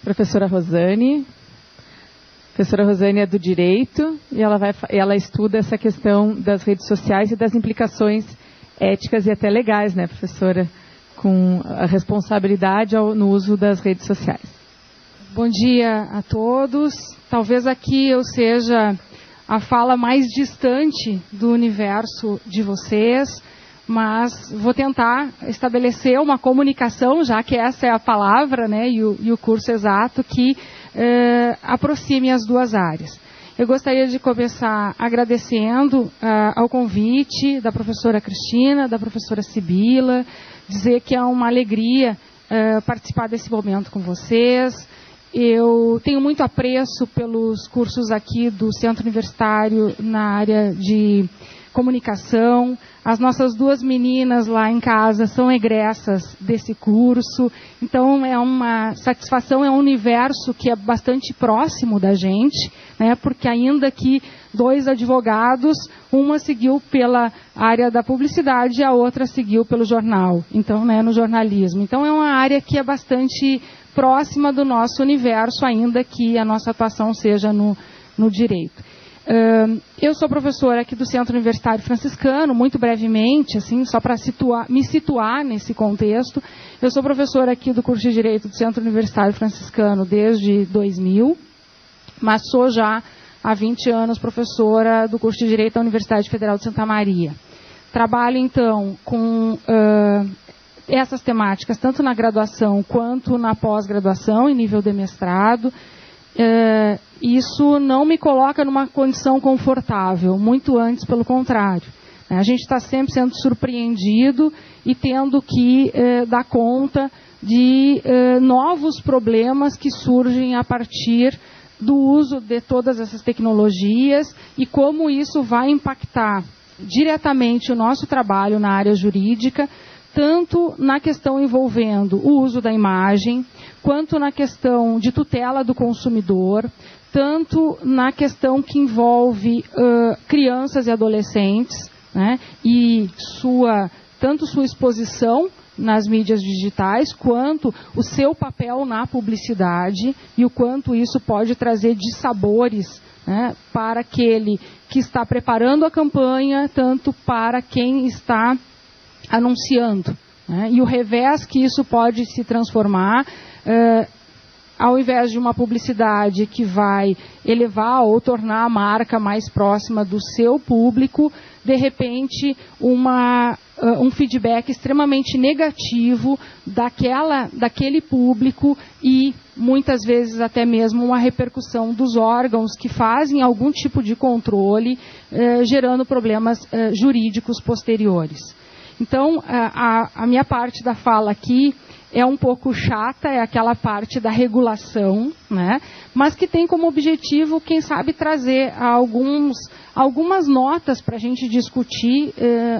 professora Rosane. A professora Rosane é do Direito e ela estuda essa questão das redes sociais e das implicações éticas e até legais, né, professora, com a responsabilidade no uso das redes sociais. Bom dia a todos. Talvez aqui eu seja a fala mais distante do universo de vocês, mas vou tentar estabelecer uma comunicação, já que essa é a palavra, né, e o curso exato, que aproxime as duas áreas. Eu gostaria de começar agradecendo ao convite da professora Cristina, da professora Sibila, dizer que é uma alegria participar desse momento com vocês. Eu tenho muito apreço pelos cursos aqui do Centro Universitário na área de comunicação. As nossas duas meninas lá em casa são egressas desse curso. Então é uma satisfação, é um universo que é bastante próximo da gente, né? Porque ainda que dois advogados, uma seguiu pela área da publicidade e a outra seguiu pelo jornal, então, né, no jornalismo. Então é uma área que é bastante próxima do nosso universo, ainda que a nossa atuação seja no direito. Eu sou professora aqui do Centro Universitário Franciscano, muito brevemente, assim, só para me situar nesse contexto. Eu sou professora aqui do curso de Direito do Centro Universitário Franciscano desde 2000, mas sou já há 20 anos professora do curso de Direito da Universidade Federal de Santa Maria. Trabalho, então, com essas temáticas, tanto na graduação quanto na pós-graduação, em nível de mestrado. Isso não me coloca numa condição confortável, muito antes, pelo contrário. A gente está sempre sendo surpreendido e tendo que dar conta de novos problemas que surgem a partir do uso de todas essas tecnologias e como isso vai impactar diretamente o nosso trabalho na área jurídica, tanto na questão envolvendo o uso da imagem, quanto na questão de tutela do consumidor, tanto na questão que envolve crianças e adolescentes, né, e tanto sua exposição nas mídias digitais, quanto o seu papel na publicidade e o quanto isso pode trazer dissabores, né, para aquele que está preparando a campanha, tanto para quem está anunciando, né, e o revés que isso pode se transformar, ao invés de uma publicidade que vai elevar ou tornar a marca mais próxima do seu público, de repente um feedback extremamente negativo daquele público e muitas vezes até mesmo uma repercussão dos órgãos que fazem algum tipo de controle, gerando problemas jurídicos posteriores. Então, a minha parte da fala aqui é um pouco chata, é aquela parte da regulação, né? Mas que tem como objetivo, quem sabe, trazer algumas notas para a gente discutir,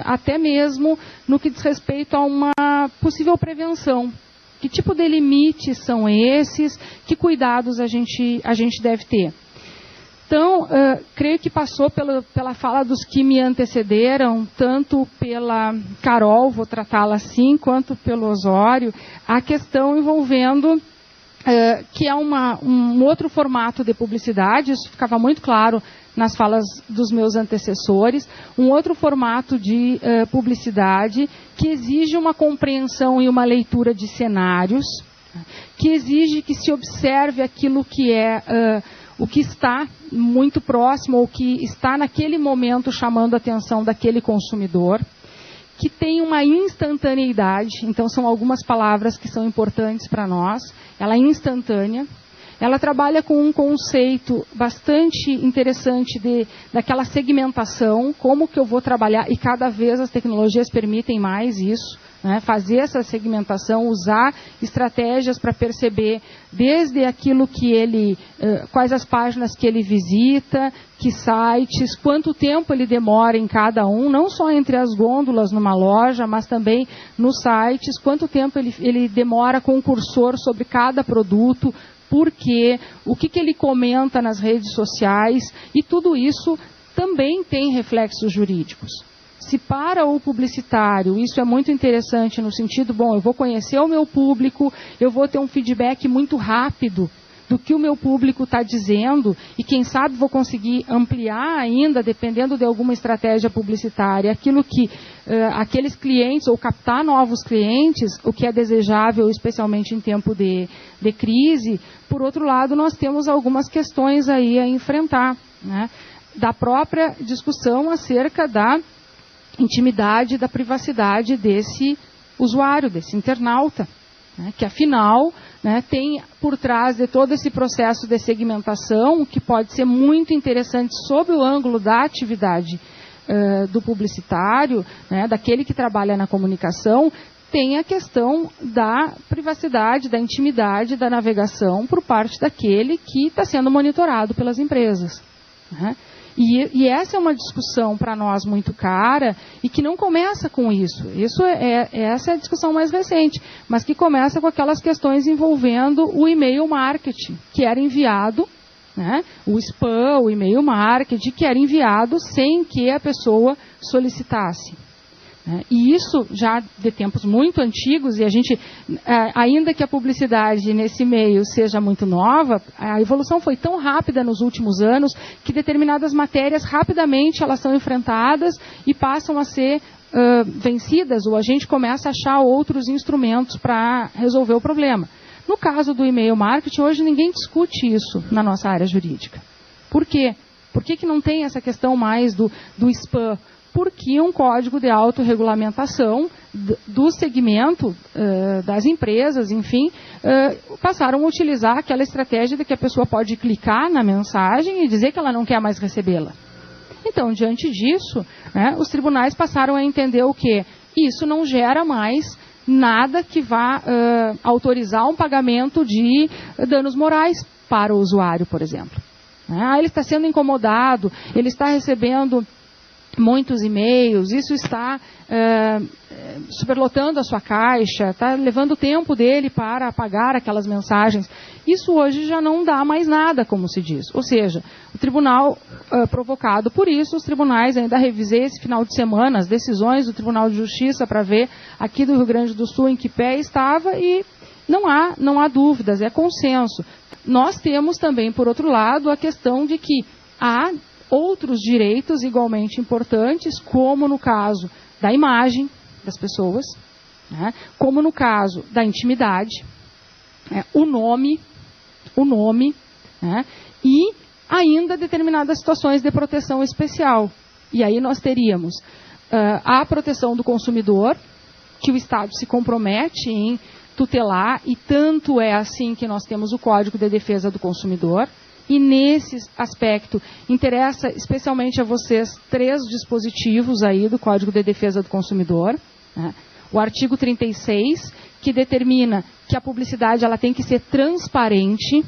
até mesmo no que diz respeito a uma possível prevenção. Que tipo de limites são esses? Que cuidados a gente deve ter? Então, creio que passou pela fala dos que me antecederam, tanto pela Carol, vou tratá-la assim, quanto pelo Osório, a questão envolvendo que é um outro formato de publicidade, isso ficava muito claro nas falas dos meus antecessores, um outro formato de publicidade que exige uma compreensão e uma leitura de cenários, que exige que se observe aquilo que é o que está muito próximo ou que está naquele momento chamando a atenção daquele consumidor, que tem uma instantaneidade, então são algumas palavras que são importantes para nós, ela é instantânea, ela trabalha com um conceito bastante interessante daquela segmentação, como que eu vou trabalhar, e cada vez as tecnologias permitem mais isso, né, fazer essa segmentação, usar estratégias para perceber desde aquilo que quais as páginas que ele visita, que sites, quanto tempo ele demora em cada um, não só entre as gôndolas numa loja, mas também nos sites, quanto tempo ele demora com o cursor sobre cada produto, por quê, o que ele comenta nas redes sociais, e tudo isso também tem reflexos jurídicos. Se para o publicitário isso é muito interessante no sentido, bom, eu vou conhecer o meu público, eu vou ter um feedback muito rápido do que o meu público está dizendo e quem sabe vou conseguir ampliar ainda, dependendo de alguma estratégia publicitária, aquilo que aqueles clientes, ou captar novos clientes, o que é desejável, especialmente em tempo de crise. Por outro lado, nós temos algumas questões aí a enfrentar, né? Da própria discussão acerca da intimidade, da privacidade desse usuário, desse internauta, né, que afinal, né, tem por trás de todo esse processo de segmentação, que pode ser muito interessante sob o ângulo da atividade do publicitário, né, daquele que trabalha na comunicação, tem a questão da privacidade, da intimidade, da navegação por parte daquele que está sendo monitorado pelas empresas, né? E essa é uma discussão para nós muito cara e que não começa com isso. Essa é a discussão mais recente, mas que começa com aquelas questões envolvendo o e-mail marketing, que era enviado, né, o spam, o e-mail marketing, que era enviado sem que a pessoa solicitasse. E isso já de tempos muito antigos, e a gente, ainda que a publicidade nesse meio seja muito nova, a evolução foi tão rápida nos últimos anos que determinadas matérias rapidamente elas são enfrentadas e passam a ser vencidas, ou a gente começa a achar outros instrumentos para resolver o problema. No caso do e-mail marketing, hoje ninguém discute isso na nossa área jurídica. Por quê? Por que não tem essa questão mais do spam? Porque um código de autorregulamentação do segmento das empresas, enfim, passaram a utilizar aquela estratégia de que a pessoa pode clicar na mensagem e dizer que ela não quer mais recebê-la. Então, diante disso, né, os tribunais passaram a entender o quê? Isso não gera mais nada que vá autorizar um pagamento de danos morais para o usuário, por exemplo. Ele está sendo incomodado, ele está recebendo muitos e-mails, isso está superlotando a sua caixa, está levando o tempo dele para apagar aquelas mensagens. Isso hoje já não dá mais nada, como se diz. Ou seja, o tribunal, provocado por isso, os tribunais, ainda revisei esse final de semana as decisões do Tribunal de Justiça para ver aqui do Rio Grande do Sul em que pé estava e não há dúvidas, é consenso. Nós temos também, por outro lado, a questão de que há outros direitos igualmente importantes, como no caso da imagem das pessoas, né, como no caso da intimidade, o nome, né, e ainda determinadas situações de proteção especial. E aí nós teríamos a proteção do consumidor, que o Estado se compromete em tutelar, e tanto é assim que nós temos o Código de Defesa do Consumidor. E nesse aspecto, interessa especialmente a vocês 3 dispositivos aí do Código de Defesa do Consumidor, né? O artigo 36, que determina que a publicidade ela tem que ser transparente,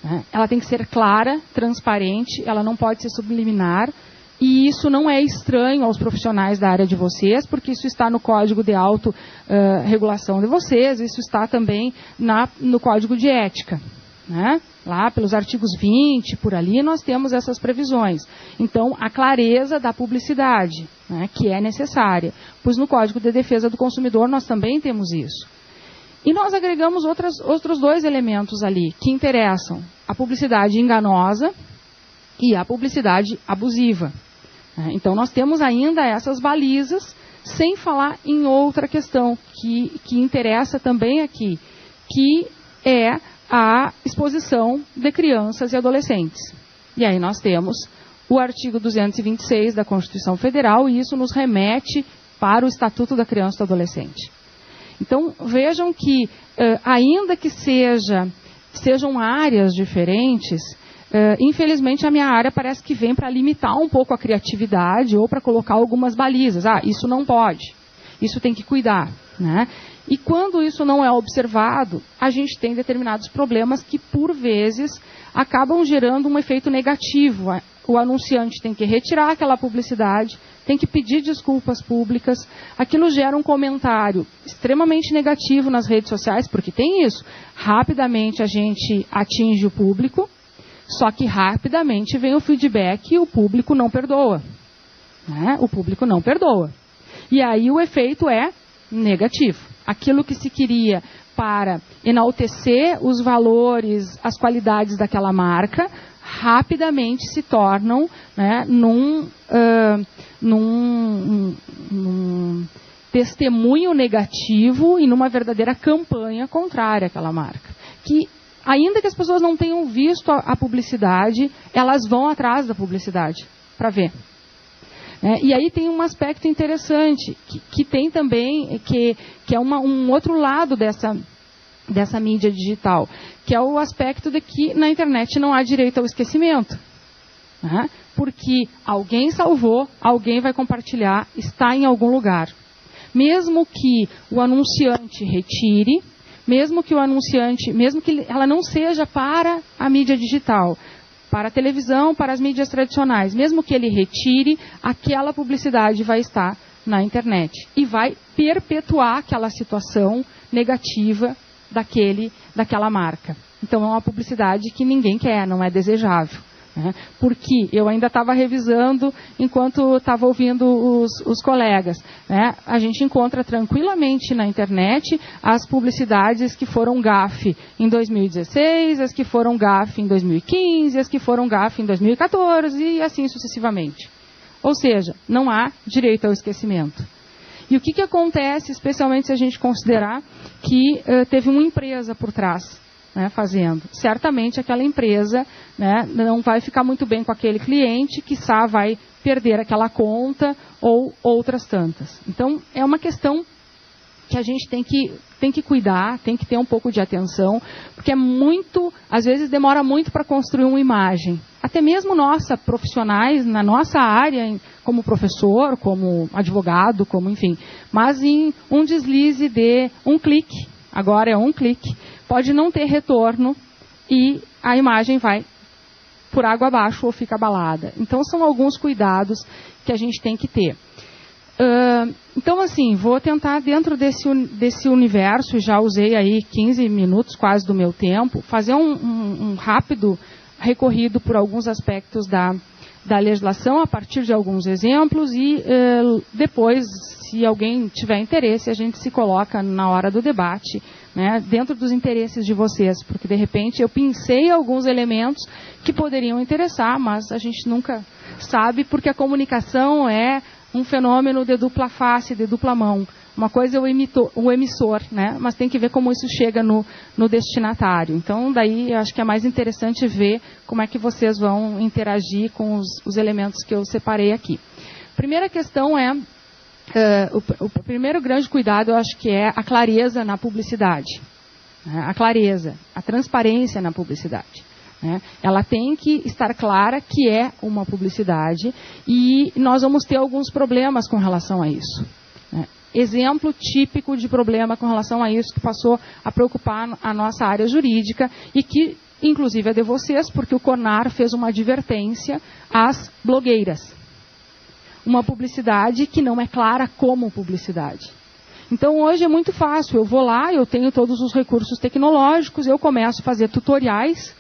né? Ela tem que ser clara, transparente, ela não pode ser subliminar, e isso não é estranho aos profissionais da área de vocês, porque isso está no Código de Autorregulação de vocês, isso está também no Código de Ética, né? Lá pelos artigos 20, por ali, nós temos essas previsões. Então, a clareza da publicidade, né, que é necessária. Pois no Código de Defesa do Consumidor nós também temos isso. E nós agregamos outros 2 elementos ali, que interessam. A publicidade enganosa e a publicidade abusiva. Então, nós temos ainda essas balizas, sem falar em outra questão que interessa também aqui, que é a exposição de crianças e adolescentes. E aí nós temos o artigo 226 da Constituição Federal, e isso nos remete para o Estatuto da Criança e do Adolescente. Então, vejam que, ainda que sejam áreas diferentes, infelizmente a minha área parece que vem para limitar um pouco a criatividade ou para colocar algumas balizas. Isso não pode, isso tem que cuidar, né? E quando isso não é observado, a gente tem determinados problemas que, por vezes, acabam gerando um efeito negativo. O anunciante tem que retirar aquela publicidade, tem que pedir desculpas públicas, aquilo gera um comentário extremamente negativo nas redes sociais, porque tem isso. Rapidamente a gente atinge o público, só que rapidamente vem o feedback e o público não perdoa. né? O público não perdoa. E aí o efeito é negativo. Aquilo que se queria para enaltecer os valores, as qualidades daquela marca, rapidamente se tornam, né, num testemunho negativo e numa verdadeira campanha contrária àquela marca. Que, ainda que as pessoas não tenham visto a publicidade, elas vão atrás da publicidade para ver. E aí tem um aspecto interessante, que tem também, que é um outro lado dessa mídia digital, que é o aspecto de que na internet não há direito ao esquecimento. Né? Porque alguém salvou, alguém vai compartilhar, está em algum lugar. Mesmo que o anunciante retire, mesmo que ela não seja para a mídia digital, para a televisão, para as mídias tradicionais, mesmo que ele retire, aquela publicidade vai estar na internet e vai perpetuar aquela situação negativa daquela marca. Então é uma publicidade que ninguém quer, não é desejável. Né? Porque eu ainda estava revisando enquanto estava ouvindo os colegas. Né? A gente encontra tranquilamente na internet as publicidades que foram gafe em 2016, as que foram gafe em 2015, as que foram gafe em 2014 e assim sucessivamente. Ou seja, não há direito ao esquecimento. E o que acontece, especialmente se a gente considerar que teve uma empresa por trás, né, fazendo? Certamente aquela empresa, né, não vai ficar muito bem com aquele cliente, quiçá vai perder aquela conta ou outras tantas. Então, é uma questão que a gente tem que cuidar, tem que ter um pouco de atenção, porque às vezes demora muito para construir uma imagem. Até mesmo profissionais, na nossa área, como professor, como advogado, enfim. Mas em um deslize de um clique, agora é um clique, pode não ter retorno e a imagem vai por água abaixo ou fica abalada. Então, são alguns cuidados que a gente tem que ter. Então, assim, vou tentar, dentro desse universo, já usei aí 15 minutos quase do meu tempo, fazer um rápido recorrido por alguns aspectos da legislação, a partir de alguns exemplos, e depois, se alguém tiver interesse, a gente se coloca na hora do debate, né, dentro dos interesses de vocês, porque, de repente, eu pensei alguns elementos que poderiam interessar, mas a gente nunca sabe, porque a comunicação é um fenômeno de dupla face, de dupla mão. Uma coisa é o emissor, né? Mas tem que ver como isso chega no destinatário. Então, daí, eu acho que é mais interessante ver como é que vocês vão interagir com os elementos que eu separei aqui. Primeira questão é, o primeiro grande cuidado, eu acho que é a clareza na publicidade. Né? A clareza, a transparência na publicidade. Né? Ela tem que estar clara que é uma publicidade e nós vamos ter alguns problemas com relação a isso. Né? Exemplo típico de problema com relação a isso que passou a preocupar a nossa área jurídica e que, inclusive, é de vocês, porque o CONAR fez uma advertência às blogueiras. Uma publicidade que não é clara como publicidade. Então, hoje é muito fácil. Eu vou lá, eu tenho todos os recursos tecnológicos, eu começo a fazer tutoriais.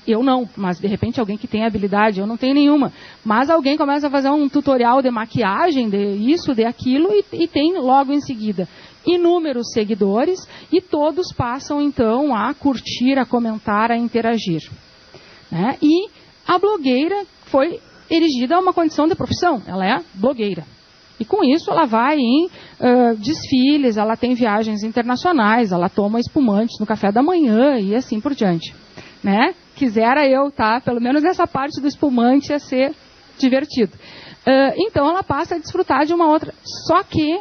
Eu não, mas de repente alguém que tem habilidade, eu não tenho nenhuma. Mas alguém começa a fazer um tutorial de maquiagem, de isso, de aquilo, e tem logo em seguida inúmeros seguidores, e todos passam então a curtir, a comentar, a interagir. E a blogueira foi erigida a uma condição de profissão, ela é blogueira. E com isso ela vai em desfiles, ela tem viagens internacionais, ela toma espumantes no café da manhã e assim por diante. Quisera eu, tá? Pelo menos essa parte do espumante ia ser divertido. Então ela passa a desfrutar de uma outra. Só que,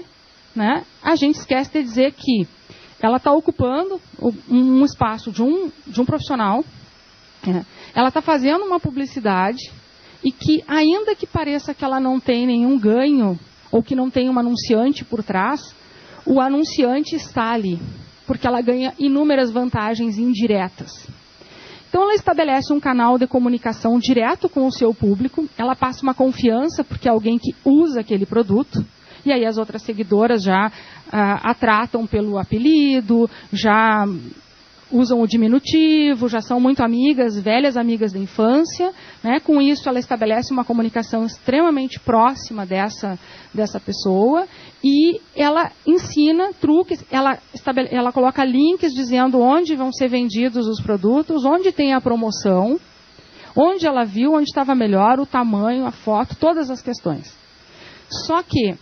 a gente esquece de dizer que ela está ocupando um espaço de um profissional, ela está fazendo uma publicidade e que, ainda que pareça que ela não tem nenhum ganho ou que não tem um anunciante por trás, o anunciante está ali, porque ela ganha inúmeras vantagens indiretas. Então, ela estabelece um canal de comunicação direto com o seu público, ela passa uma confiança, porque é alguém que usa aquele produto, e aí as outras seguidoras já a tratam pelo apelido, já usam o diminutivo, já são muito amigas, velhas amigas da infância, né? Com isso ela estabelece uma comunicação extremamente próxima dessa pessoa e ela ensina truques, ela coloca links dizendo onde vão ser vendidos os produtos, onde tem a promoção, onde ela viu, onde estava melhor, o tamanho, a foto, todas as questões. Só que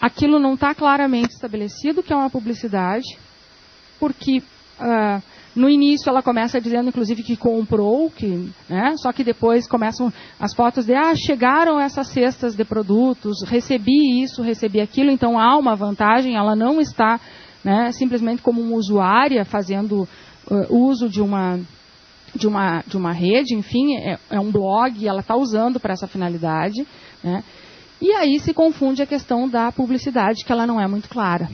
aquilo não está claramente estabelecido que é uma publicidade, porque no início ela começa dizendo, inclusive, que comprou, né, só que depois começam as fotos de, chegaram essas cestas de produtos, recebi isso, recebi aquilo, então há uma vantagem, ela não está, né, simplesmente como uma usuária fazendo uso de uma rede, enfim, é um blog, ela está usando para essa finalidade, né, e aí se confunde a questão da publicidade, que ela não é muito clara.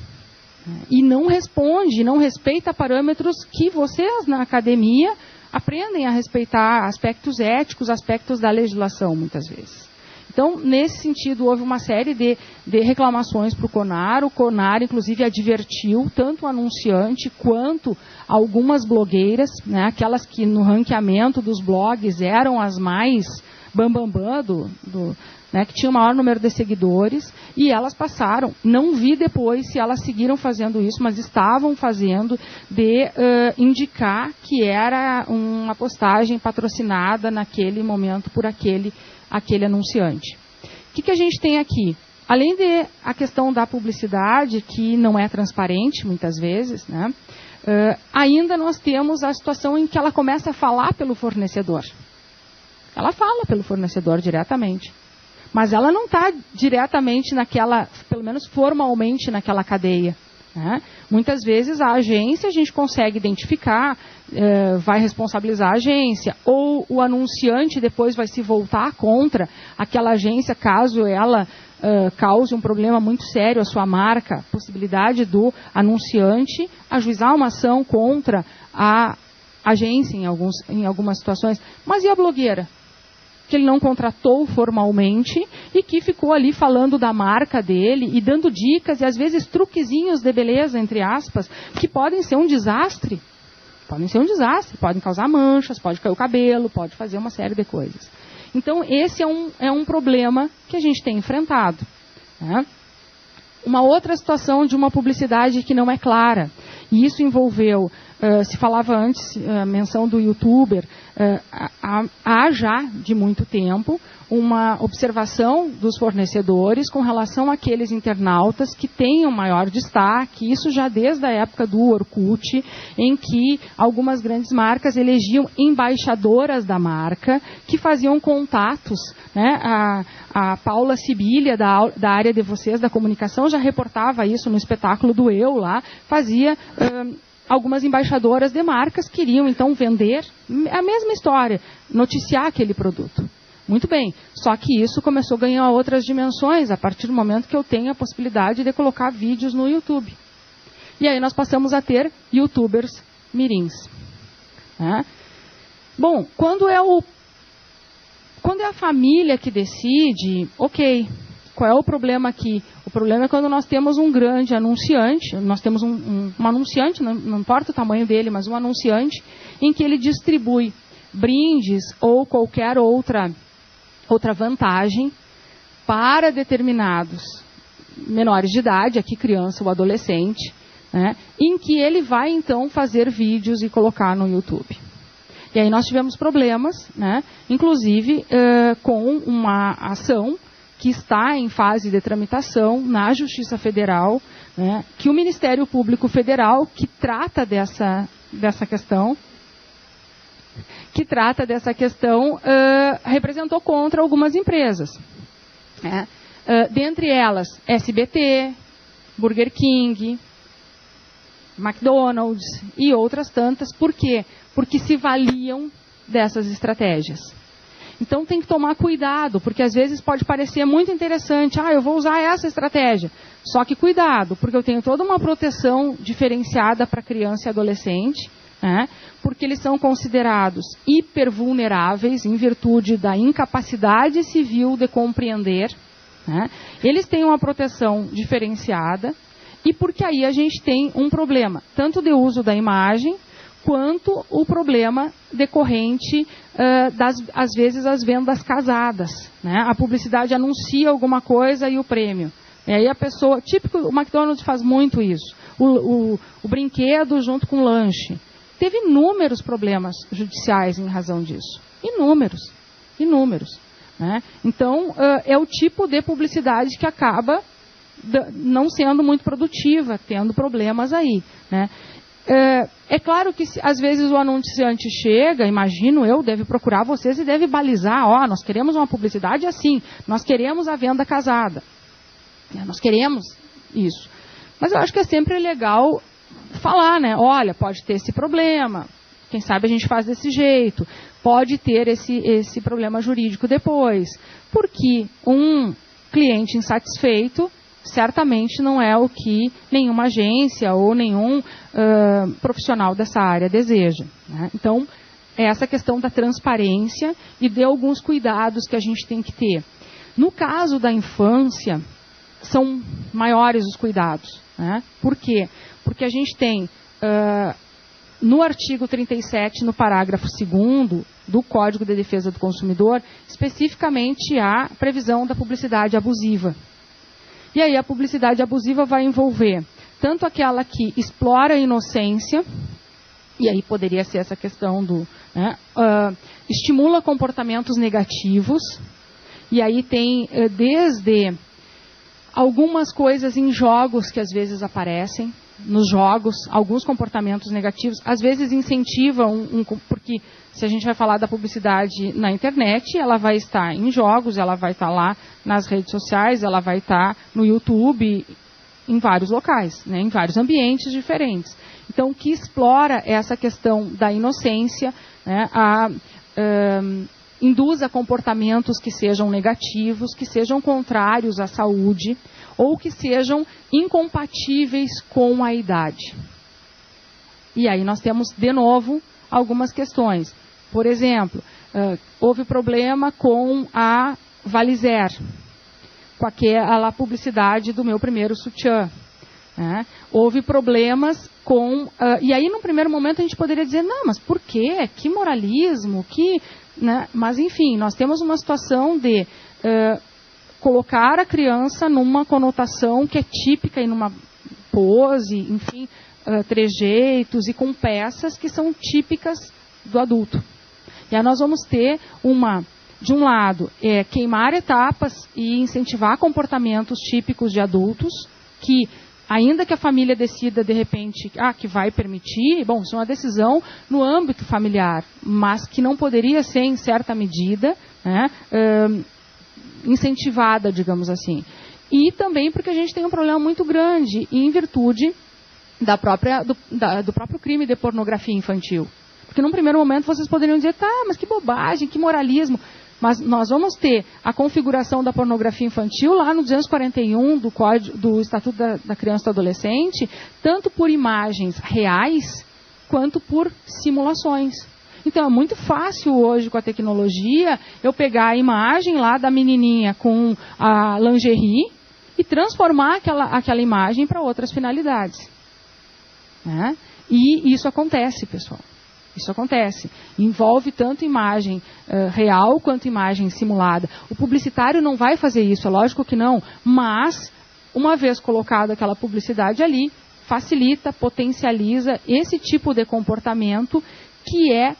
E não responde, não respeita parâmetros que vocês na academia aprendem a respeitar, aspectos éticos, aspectos da legislação, muitas vezes. Então, nesse sentido, houve uma série de reclamações para o CONAR. O CONAR, inclusive, advertiu tanto o anunciante quanto algumas blogueiras, né, aquelas que no ranqueamento dos blogs eram as mais bambambam né, que tinha o maior número de seguidores, e elas passaram, não vi depois se elas seguiram fazendo isso, mas estavam fazendo, de indicar que era uma postagem patrocinada naquele momento por aquele anunciante. O que a gente tem aqui? Além de a questão da publicidade, que não é transparente muitas vezes, né, ainda nós temos a situação em que ela começa a falar pelo fornecedor. Ela fala pelo fornecedor diretamente. Mas ela não está diretamente naquela, pelo menos formalmente naquela cadeia. Né? Muitas vezes a agência a gente consegue identificar, vai responsabilizar a agência, ou o anunciante depois vai se voltar contra aquela agência caso ela cause um problema muito sério à sua marca, possibilidade do anunciante ajuizar uma ação contra a agência em algumas situações. Mas e a blogueira? Que ele não contratou formalmente e que ficou ali falando da marca dele e dando dicas e às vezes truquezinhos de beleza, entre aspas, que podem ser um desastre. Podem ser um desastre, podem causar manchas, pode cair o cabelo, pode fazer uma série de coisas. Então, esse é um problema que a gente tem enfrentado. Né? Uma outra situação de uma publicidade que não é clara, e isso envolveu, se falava antes, a menção do youtuber, há já de muito tempo uma observação dos fornecedores com relação àqueles internautas que tenham maior destaque, isso já desde a época do Orkut, em que algumas grandes marcas elegiam embaixadoras da marca, que faziam contatos, né? A Paula Sibilia, da área de vocês, da comunicação, já reportava isso no espetáculo do Eu lá, fazia... algumas embaixadoras de marcas queriam, então, vender a mesma história, noticiar aquele produto. Muito bem, só que isso começou a ganhar outras dimensões a partir do momento que eu tenho a possibilidade de colocar vídeos no YouTube. E aí nós passamos a ter youtubers mirins. Né? Bom, quando é a família que decide, ok, qual é o problema aqui? O problema é quando nós temos um grande anunciante, nós temos um anunciante, não importa o tamanho dele, mas um anunciante, em que ele distribui brindes ou qualquer outra vantagem para determinados menores de idade, aqui criança ou adolescente, né, em que ele vai então fazer vídeos e colocar no YouTube. E aí nós tivemos problemas, né, inclusive com uma ação que está em fase de tramitação na Justiça Federal, né, que o Ministério Público Federal, que trata dessa questão, representou contra algumas empresas. Né? Dentre elas, SBT, Burger King, McDonald's e outras tantas. Por quê? Porque se valiam dessas estratégias. Então tem que tomar cuidado, porque às vezes pode parecer muito interessante. Eu vou usar essa estratégia. Só que cuidado, porque eu tenho toda uma proteção diferenciada para criança e adolescente, né? Porque eles são considerados hipervulneráveis em virtude da incapacidade civil de compreender. Né? Eles têm uma proteção diferenciada e porque aí a gente tem um problema, tanto de uso da imagem, quanto o problema decorrente às vezes, as vendas casadas. Né? A publicidade anuncia alguma coisa e o prêmio. E aí a pessoa... Típico, o McDonald's faz muito isso. O brinquedo junto com o lanche. Teve inúmeros problemas judiciais em razão disso. Inúmeros. Né? Então, é o tipo de publicidade que acaba não sendo muito produtiva, tendo problemas aí. Né? É claro que às vezes o anunciante chega, imagino eu, deve procurar vocês e deve balizar, nós queremos uma publicidade assim, nós queremos a venda casada, nós queremos isso. Mas eu acho que é sempre legal falar, né? Olha, pode ter esse problema, quem sabe a gente faz desse jeito, pode ter esse problema jurídico depois, porque um cliente insatisfeito certamente não é o que nenhuma agência ou nenhum profissional dessa área deseja. Né? Então, é essa questão da transparência e de alguns cuidados que a gente tem que ter. No caso da infância, são maiores os cuidados. Né? Por quê? Porque a gente tem, no artigo 37, no parágrafo 2º do Código de Defesa do Consumidor, especificamente a previsão da publicidade abusiva. E aí a publicidade abusiva vai envolver tanto aquela que explora a inocência, e aí poderia ser essa questão do... Né, estimula comportamentos negativos, e aí tem desde algumas coisas em jogos que às vezes aparecem, nos jogos, alguns comportamentos negativos, às vezes incentivam, porque se a gente vai falar da publicidade na internet, ela vai estar em jogos, ela vai estar lá nas redes sociais, ela vai estar no YouTube, em vários locais, né, em vários ambientes diferentes. Então, que explora essa questão da inocência, né, induz a comportamentos que sejam negativos, que sejam contrários à saúde, ou que sejam incompatíveis com a idade. E aí nós temos, de novo, algumas questões. Por exemplo, houve problema com a Valizer, com aquela publicidade do meu primeiro sutiã. Né? Houve problemas com... e aí, num primeiro momento, a gente poderia dizer, não, mas por quê? Que moralismo? Né? Mas, enfim, nós temos uma situação de... colocar a criança numa conotação que é típica e numa pose, enfim, trejeitos e com peças que são típicas do adulto. E aí nós vamos ter de um lado, queimar etapas e incentivar comportamentos típicos de adultos, que ainda que a família decida de repente que vai permitir, bom, isso é uma decisão no âmbito familiar, mas que não poderia ser em certa medida, né, incentivada, digamos assim. E também porque a gente tem um problema muito grande em virtude do próprio crime de pornografia infantil. Porque num primeiro momento vocês poderiam dizer, mas que bobagem, que moralismo. Mas nós vamos ter a configuração da pornografia infantil lá no 241 do Estatuto da Criança e do Adolescente, tanto por imagens reais, quanto por simulações. Então, é muito fácil hoje, com a tecnologia, eu pegar a imagem lá da menininha com a lingerie e transformar aquela imagem para outras finalidades. Né? E isso acontece, pessoal. Isso acontece. Envolve tanto imagem real quanto imagem simulada. O publicitário não vai fazer isso, é lógico que não. Mas, uma vez colocada aquela publicidade ali, facilita, potencializa esse tipo de comportamento que é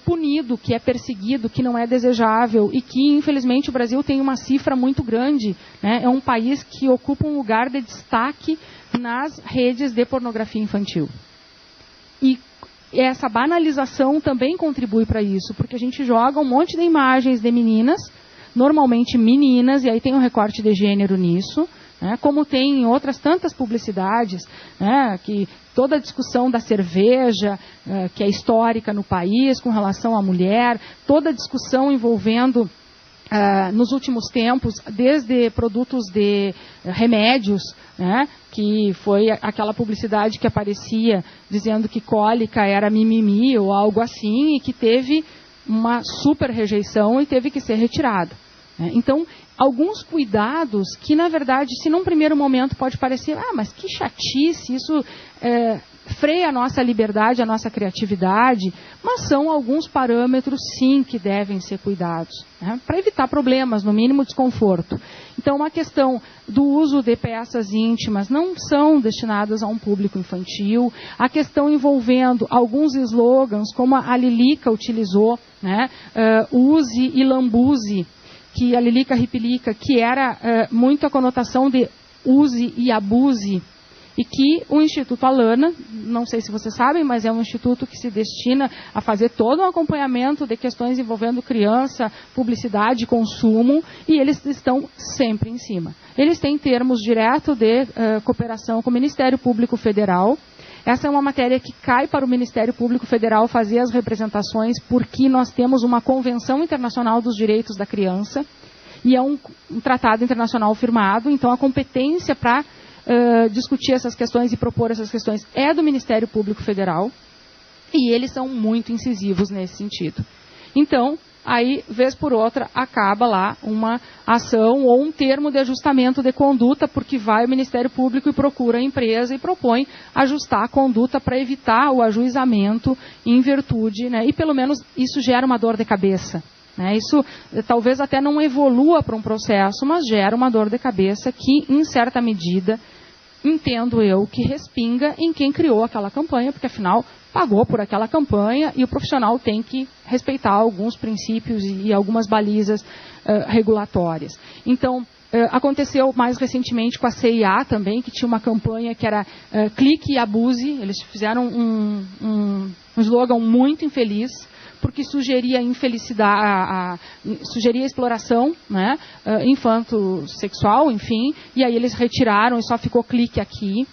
punido, que é perseguido, que não é desejável e que, infelizmente, o Brasil tem uma cifra muito grande. Né? É um país que ocupa um lugar de destaque nas redes de pornografia infantil. E essa banalização também contribui para isso, porque a gente joga um monte de imagens de meninas, normalmente meninas, e aí tem um recorte de gênero nisso, né, como tem em outras tantas publicidades, né, que toda a discussão da cerveja, que é histórica no país, com relação à mulher, toda a discussão envolvendo, nos últimos tempos, desde produtos de remédios, né, que foi aquela publicidade que aparecia dizendo que cólica era mimimi ou algo assim, e que teve uma super rejeição e teve que ser retirada. Né. Então, alguns cuidados que, na verdade, se num primeiro momento pode parecer, mas que chatice, isso freia a nossa liberdade, a nossa criatividade, mas são alguns parâmetros, sim, que devem ser cuidados, né, para evitar problemas, no mínimo desconforto. Então, uma questão do uso de peças íntimas não são destinadas a um público infantil, a questão envolvendo alguns slogans, como a Lilica utilizou, né, use e lambuze, que a Lilica Ripilica, que era muito a conotação de use e abuse, e que o Instituto Alana, não sei se vocês sabem, mas é um instituto que se destina a fazer todo um acompanhamento de questões envolvendo criança, publicidade e consumo, e eles estão sempre em cima. Eles têm termos diretos de cooperação com o Ministério Público Federal. Essa é uma matéria que cai para o Ministério Público Federal fazer as representações, porque nós temos uma Convenção Internacional dos Direitos da Criança, e é um tratado internacional firmado, então a competência para discutir essas questões e propor essas questões é do Ministério Público Federal, e eles são muito incisivos nesse sentido. Então, aí, vez por outra, acaba lá uma ação ou um termo de ajustamento de conduta, porque vai o Ministério Público e procura a empresa e propõe ajustar a conduta para evitar o ajuizamento em virtude, né, e pelo menos isso gera uma dor de cabeça. Isso talvez até não evolua para um processo, mas gera uma dor de cabeça que, em certa medida, entendo eu, que respinga em quem criou aquela campanha, porque afinal pagou por aquela campanha e o profissional tem que respeitar alguns princípios e algumas balizas regulatórias. Então, aconteceu mais recentemente com a CIA também, que tinha uma campanha que era clique e abuse. Eles fizeram um slogan muito infeliz, porque sugeria infelicidade, sugeria exploração, né, infanto-sexual, enfim, e aí eles retiraram e só ficou clique aqui.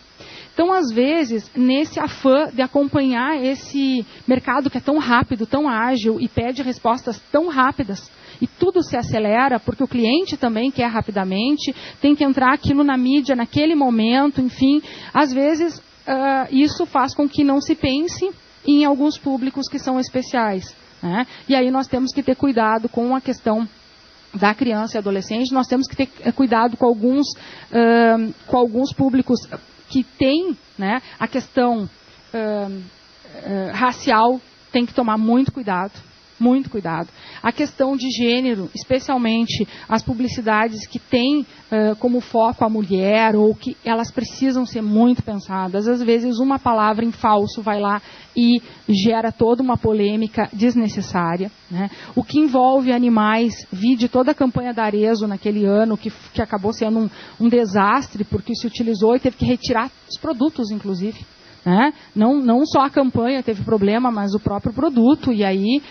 Então, às vezes, nesse afã de acompanhar esse mercado que é tão rápido, tão ágil e pede respostas tão rápidas, e tudo se acelera, porque o cliente também quer rapidamente, tem que entrar aquilo na mídia naquele momento, enfim, às vezes isso faz com que não se pense em alguns públicos que são especiais, né? E aí nós temos que ter cuidado com a questão da criança e adolescente, nós temos que ter cuidado com alguns públicos que têm, né, a questão racial, tem que tomar muito cuidado. Muito cuidado. A questão de gênero, especialmente as publicidades que têm como foco a mulher ou que elas precisam ser muito pensadas. Às vezes uma palavra em falso vai lá e gera toda uma polêmica desnecessária, né? O que envolve animais, vi de toda a campanha da Arezzo naquele ano, que acabou sendo um desastre, porque se utilizou e teve que retirar os produtos, inclusive. Né? Não só a campanha teve problema, mas o próprio produto, e aí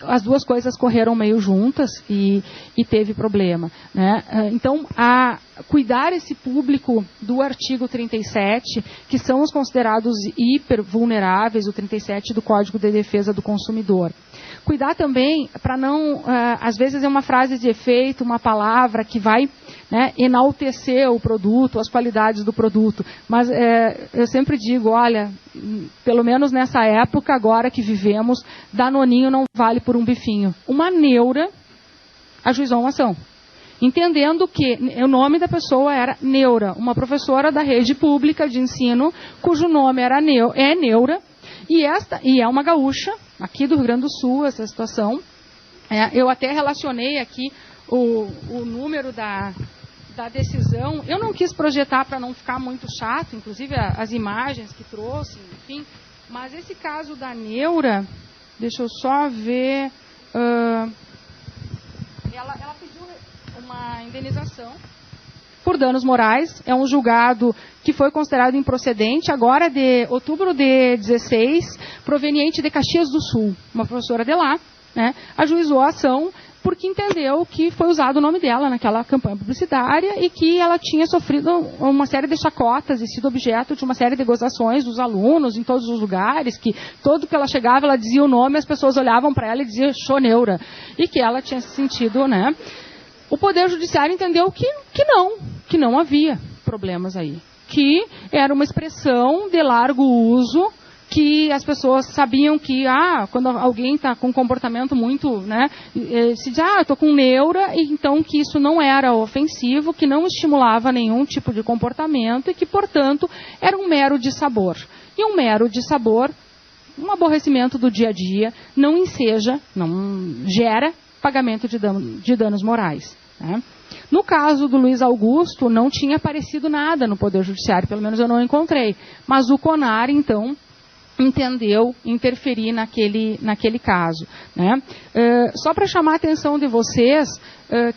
as duas coisas correram meio juntas e teve problema, né? Então, cuidar esse público do artigo 37, que são os considerados hipervulneráveis, o 37 do Código de Defesa do Consumidor. Cuidar também para não, às vezes é uma frase de efeito, uma palavra que vai, né, enaltecer o produto, as qualidades do produto. Mas eu sempre digo, olha, pelo menos nessa época agora que vivemos, danoninho não vale por um bifinho. Uma neura ajuizou uma ação, entendendo que o nome da pessoa era Neura, uma professora da rede pública de ensino, cujo nome era Neura, e é uma gaúcha, aqui do Rio Grande do Sul, essa situação. Eu até relacionei aqui o número da decisão. Eu não quis projetar para não ficar muito chato, inclusive as imagens que trouxe, enfim. Mas esse caso da Neura, deixa eu só ver. Ela pediu uma indenização por danos morais. É um julgado que foi considerado improcedente, agora de outubro de 16, proveniente de Caxias do Sul. Uma professora de lá, né, ajuizou a ação porque entendeu que foi usado o nome dela naquela campanha publicitária e que ela tinha sofrido uma série de chacotas e sido objeto de uma série de gozações dos alunos em todos os lugares, que todo que ela chegava, ela dizia o nome, as pessoas olhavam para ela e diziam Choneura, e que ela tinha se sentido, né? O Poder Judiciário entendeu que não havia problemas aí, que era uma expressão de largo uso que as pessoas sabiam que, quando alguém está com um comportamento muito, né, se diz, eu estou com neura, e então que isso não era ofensivo, que não estimulava nenhum tipo de comportamento e que, portanto, era um mero dissabor. E um mero dissabor, um aborrecimento do dia a dia, não enseja, não gera pagamento de danos morais, né? No caso do Luiz Augusto, não tinha aparecido nada no Poder Judiciário, pelo menos eu não encontrei. Mas o CONAR, então, entendeu interferir naquele caso, né? Só para chamar a atenção de vocês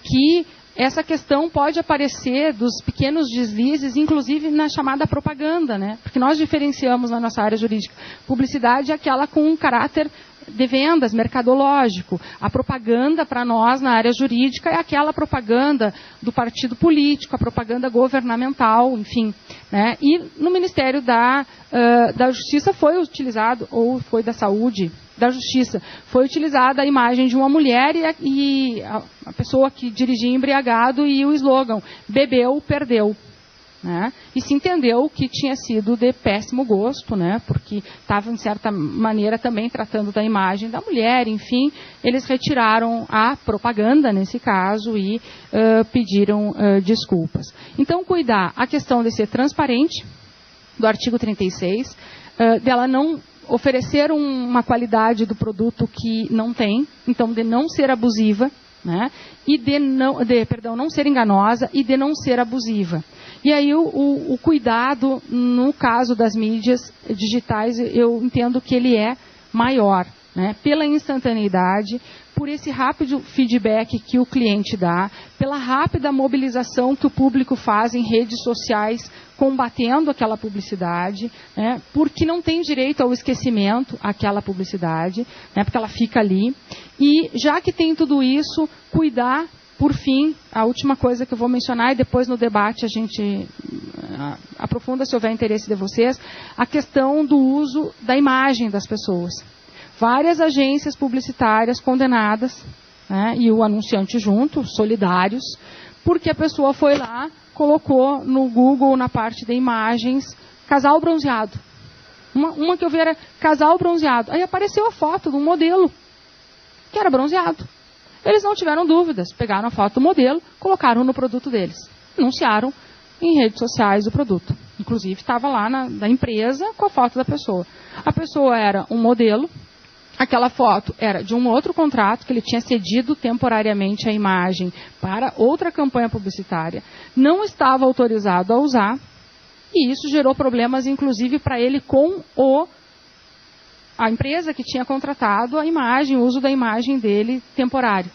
que essa questão pode aparecer dos pequenos deslizes, inclusive na chamada propaganda, né? Porque nós diferenciamos na nossa área jurídica. Publicidade é aquela com um caráter de vendas, mercadológico. A propaganda, para nós, na área jurídica, é aquela propaganda do partido político, a propaganda governamental, enfim, né? E no Ministério da Justiça foi utilizado, ou foi da Saúde, da Justiça, foi utilizada a imagem de uma mulher e a pessoa que dirigia embriagado e o slogan, bebeu, perdeu. Né? E se entendeu que tinha sido de péssimo gosto, né? Porque estava, em certa maneira, também tratando da imagem da mulher, enfim, eles retiraram a propaganda, nesse caso, e pediram desculpas. Então, cuidar a questão de ser transparente, do artigo 36, dela não oferecer uma qualidade do produto que não tem, então de não ser abusiva, né? E não ser enganosa e de não ser abusiva. E aí o cuidado, no caso das mídias digitais, eu entendo que ele é maior, né? Pela instantaneidade, por esse rápido feedback que o cliente dá, pela rápida mobilização que o público faz em redes sociais combatendo aquela publicidade, né? Porque não tem direito ao esquecimento aquela publicidade, né? Porque ela fica ali. E já que tem tudo isso, cuidar. Por fim, a última coisa que eu vou mencionar, e depois no debate a gente aprofunda se houver interesse de vocês, a questão do uso da imagem das pessoas. Várias agências publicitárias condenadas, né, e o anunciante junto, solidários, porque a pessoa foi lá, colocou no Google, na parte de imagens, casal bronzeado. Uma que eu vi era casal bronzeado. Aí apareceu a foto de um modelo que era bronzeado. Eles não tiveram dúvidas, pegaram a foto do modelo, colocaram no produto deles. Anunciaram em redes sociais o produto. Inclusive, estava lá na empresa com a foto da pessoa. A pessoa era um modelo, aquela foto era de um outro contrato, que ele tinha cedido temporariamente a imagem para outra campanha publicitária. Não estava autorizado a usar, e isso gerou problemas, inclusive, para ele com a empresa que tinha contratado a imagem, o uso da imagem dele temporário.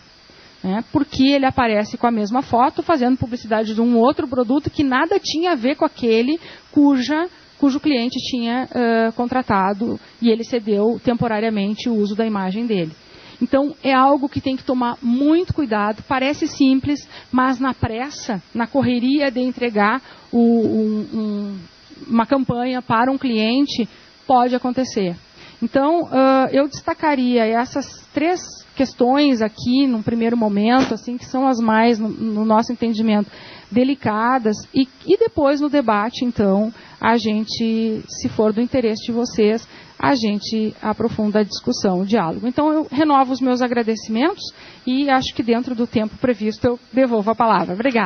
Né? Porque ele aparece com a mesma foto, fazendo publicidade de um outro produto que nada tinha a ver com aquele cujo cliente tinha contratado e ele cedeu temporariamente o uso da imagem dele. Então, é algo que tem que tomar muito cuidado. Parece simples, mas na pressa, na correria de entregar uma campanha para um cliente, pode acontecer. Então, eu destacaria essas 3 questões aqui, num primeiro momento, assim, que são as mais, no nosso entendimento, delicadas, e depois no debate, então, a gente, se for do interesse de vocês, a gente aprofunda a discussão, o diálogo. Então, eu renovo os meus agradecimentos e acho que dentro do tempo previsto eu devolvo a palavra. Obrigada.